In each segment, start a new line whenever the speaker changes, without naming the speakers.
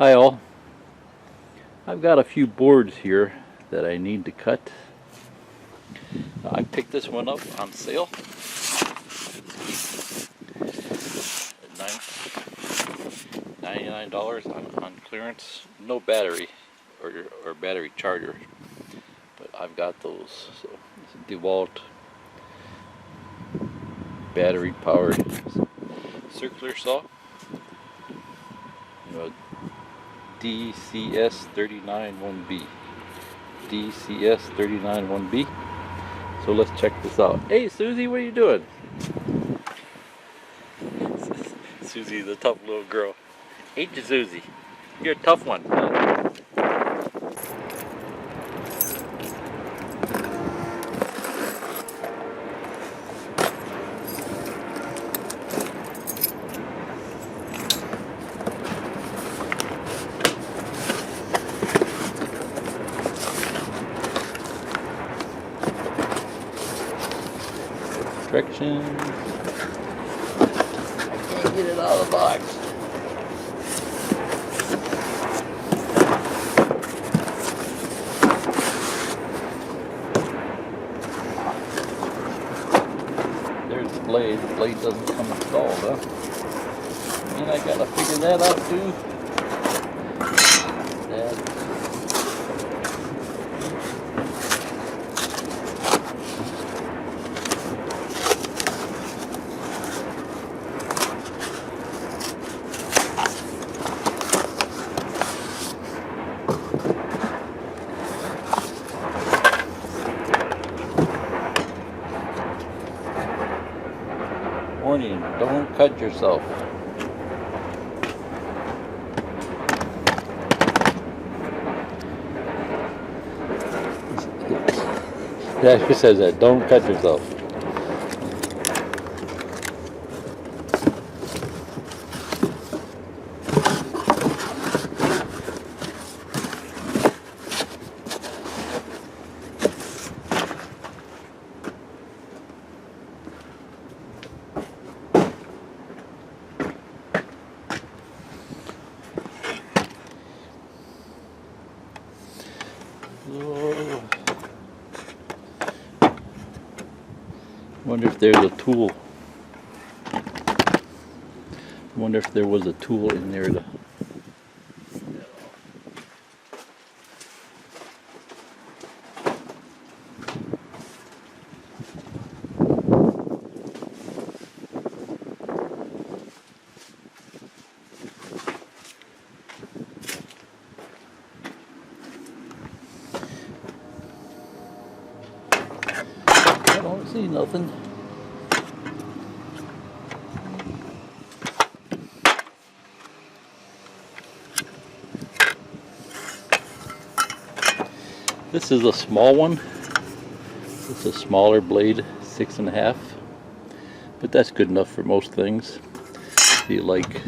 Hi all. I've got a few boards here that I need to cut. I picked this one up on sale at $99 on clearance. No battery or battery charger, but I've got those. So it's a Dewalt battery powered circular saw. DCS391B. DCS391B. So let's check this out. Hey Susie, what are you doing? Susie, the tough little girl. Ain't you, Susie? You're a tough one. Directions. I can't get it out of the box. There's the blade. The blade doesn't come installed, huh? And I gotta figure that out too. Warning, don't cut yourself. Yeah, who says that? Don't cut yourself. Wonder if there's a tool. Wonder if there was a tool in there to. I don't see nothing. This is a small one. It's a smaller blade, 6.5, but that's good enough for most things. Feel like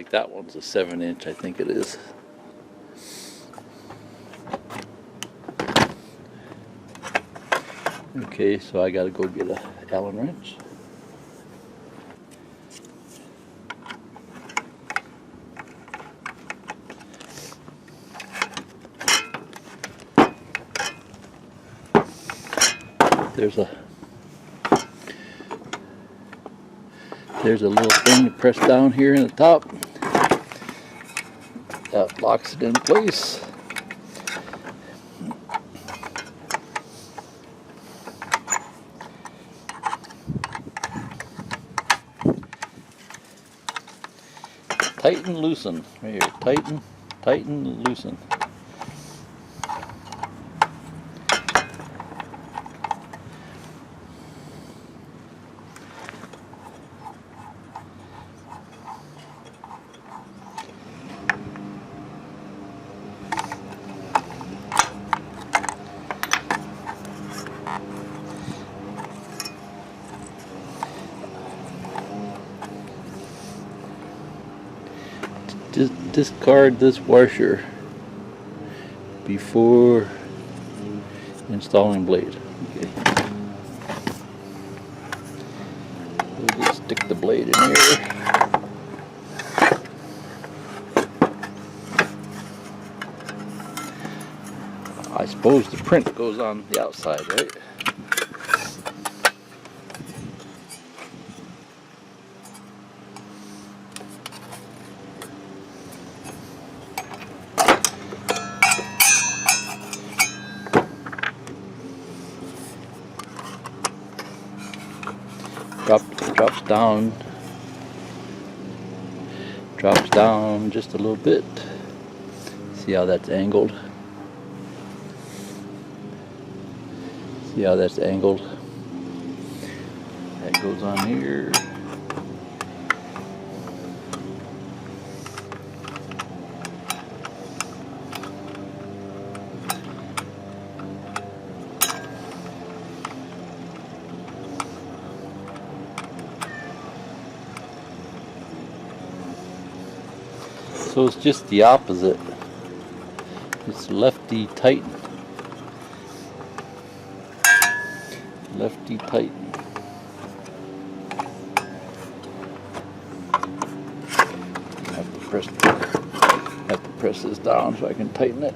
that one's a 7-inch, I think it is. Okay, so I gotta go get a Allen wrench. There's a little thing to press down here in the top. That locks it in place. Tighten, loosen. Right here. Tighten, loosen. Discard this washer before installing blade. Okay. We'll just stick the blade in here. I suppose the print goes on the outside, right? Drops down just a little bit. See how that's angled? See how that's angled? That goes on here. So it's just the opposite. It's lefty tighten. Lefty tighten. Have to press this down so I can tighten it.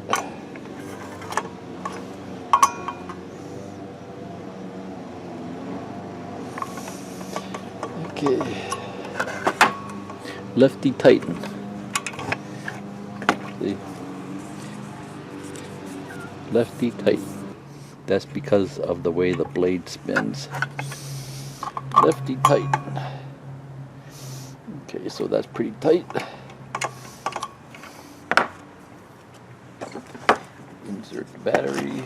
Okay. Lefty tighten. See? Lefty tighten. That's because of the way the blade spins. Lefty tighten. Okay, so that's pretty tight. Insert the battery.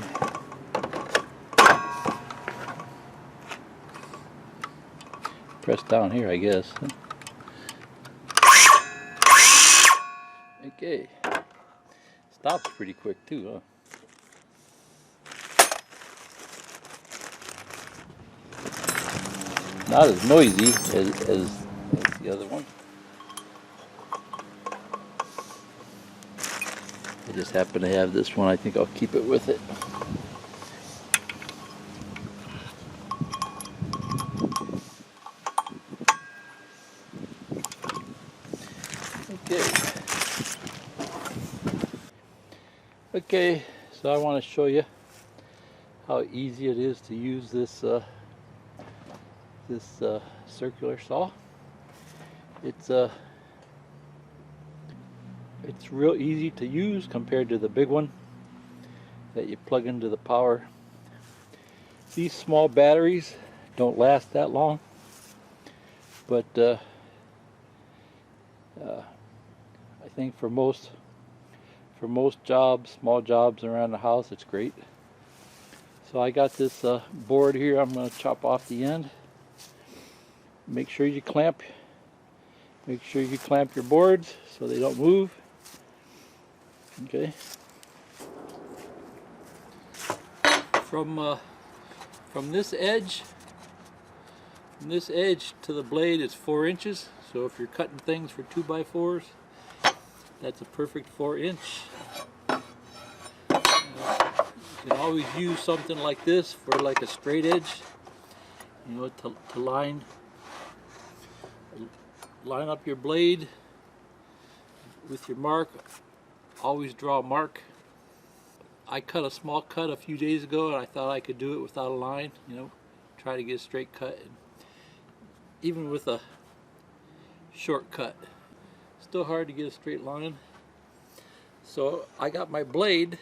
Press down here, I guess. Okay. Stops pretty quick too, huh? Not as noisy as the other one. I just happen to have this one. I think I'll keep it with it. Okay, so I want to show you how easy it is to use this circular saw. It's real easy to use compared to the big one that you plug into the power. These small batteries don't last that long, but I think for most jobs, small jobs around the house, it's great. So I got this board here. I'm going to chop off the end. Make sure you clamp your boards so they don't move. Okay. From this edge to the blade is 4 inches. So if you're cutting things for 2x4s, that's a perfect 4-inch. You can always use something like this for like a straight edge, you know, to line up your blade with your mark. Always draw a mark. I cut a small cut a few days ago and I thought I could do it without a line, you know, try to get a straight cut. And even with a short cut, still hard to get a straight line. So I got my blade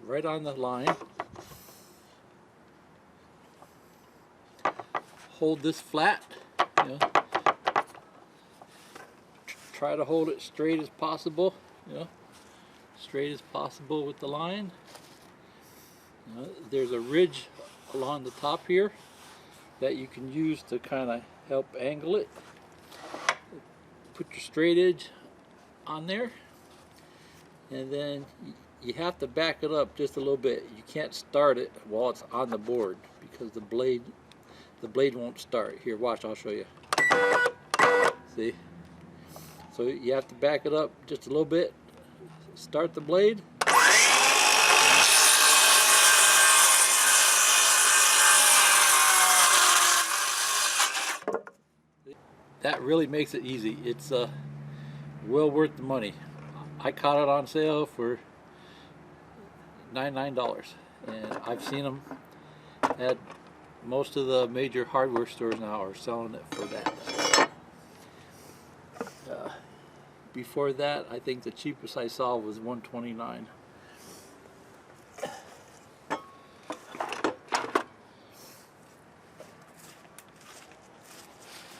right on the line. Hold this flat, you know. Try to hold it straight as possible, you know, straight as possible with the line. There's a ridge along the top here that you can use to kind of help angle it. Put your straight edge on there, and then you have to back it up just a little bit. You can't start it while it's on the board because the blade won't start. Here, watch, I'll show you. See? So you have to back it up just a little bit. Start the blade. That really makes it easy. It's well worth the money. I caught it on sale for $99, and I've seen them at most of the major hardware stores now are selling it for that. Before that, I think the cheapest I saw was $129.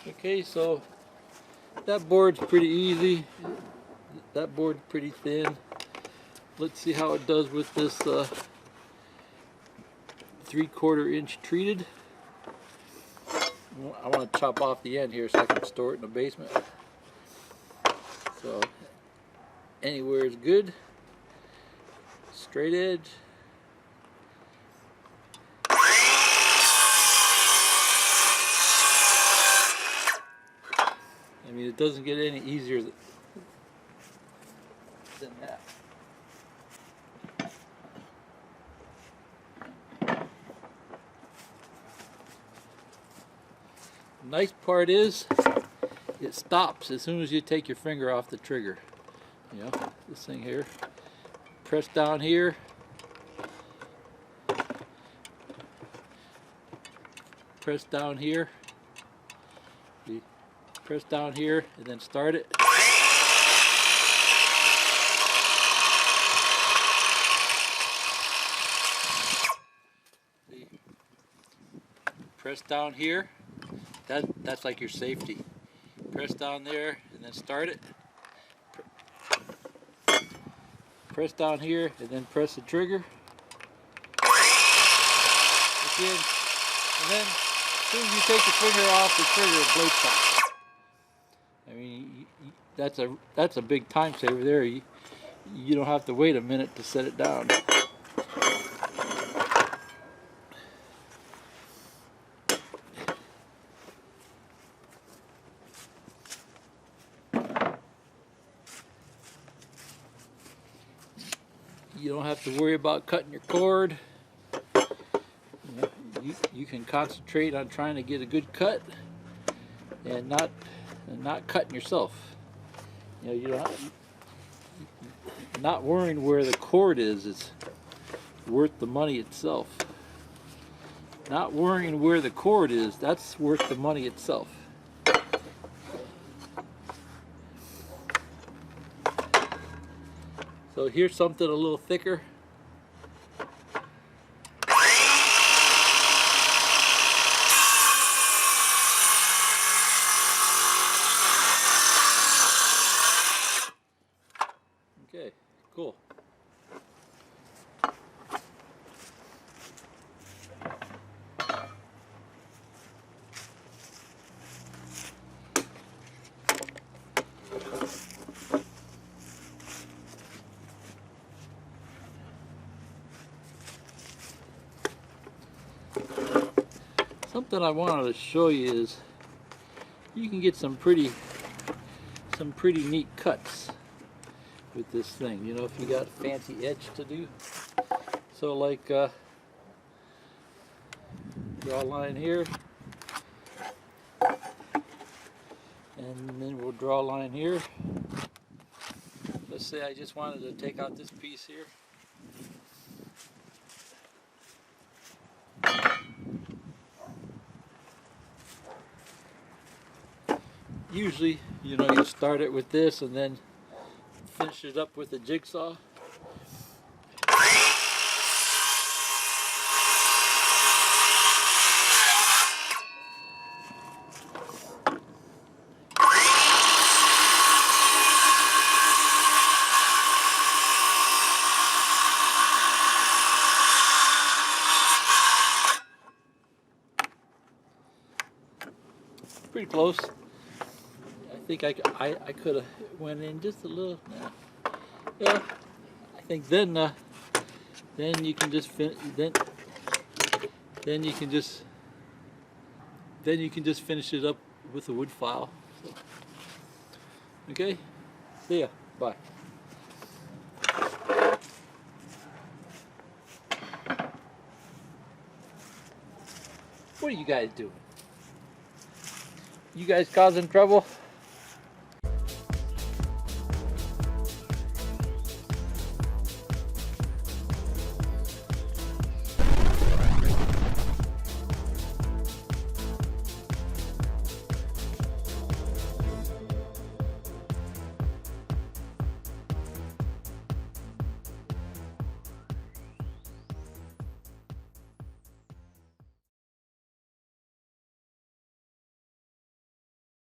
Okay, so that board's pretty easy. That board's pretty thin. Let's see how it does with this 3/4 inch treated. I want to chop off the end here so I can store it in the basement. So anywhere is good. Straight edge. I mean, it doesn't get any easier than that. The nice part is it stops as soon as you take your finger off the trigger. You know, this thing here. Press down here. Press down here. You press down here and then start it. See? Press down here. That's like your safety. Press down there and then start it. Press down here and then press the trigger. Again, and then as soon as you take your finger off the trigger, it blade stops. I mean, that's a big time saver there. You don't have to wait a minute to set it down. You don't have to worry about cutting your cord. You can concentrate on trying to get a good cut and not cutting yourself. You know, not worrying where the cord is worth the money itself. Not worrying where the cord is, that's worth the money itself. So here's something a little thicker. Okay, cool. Something I wanted to show you is you can get some pretty neat cuts with this thing. You know, if you got fancy edge to do. So like draw a line here, and then we'll draw a line here. Let's say I just wanted to take out this piece here. Usually, you know, you start it with this and then finish it up with a jigsaw. Pretty close. I think I could have went in just a little. Yeah, I think then you can just then you can just finish it up with a wood file. So, okay, see ya. Bye. What are you guys doing? You guys causing trouble?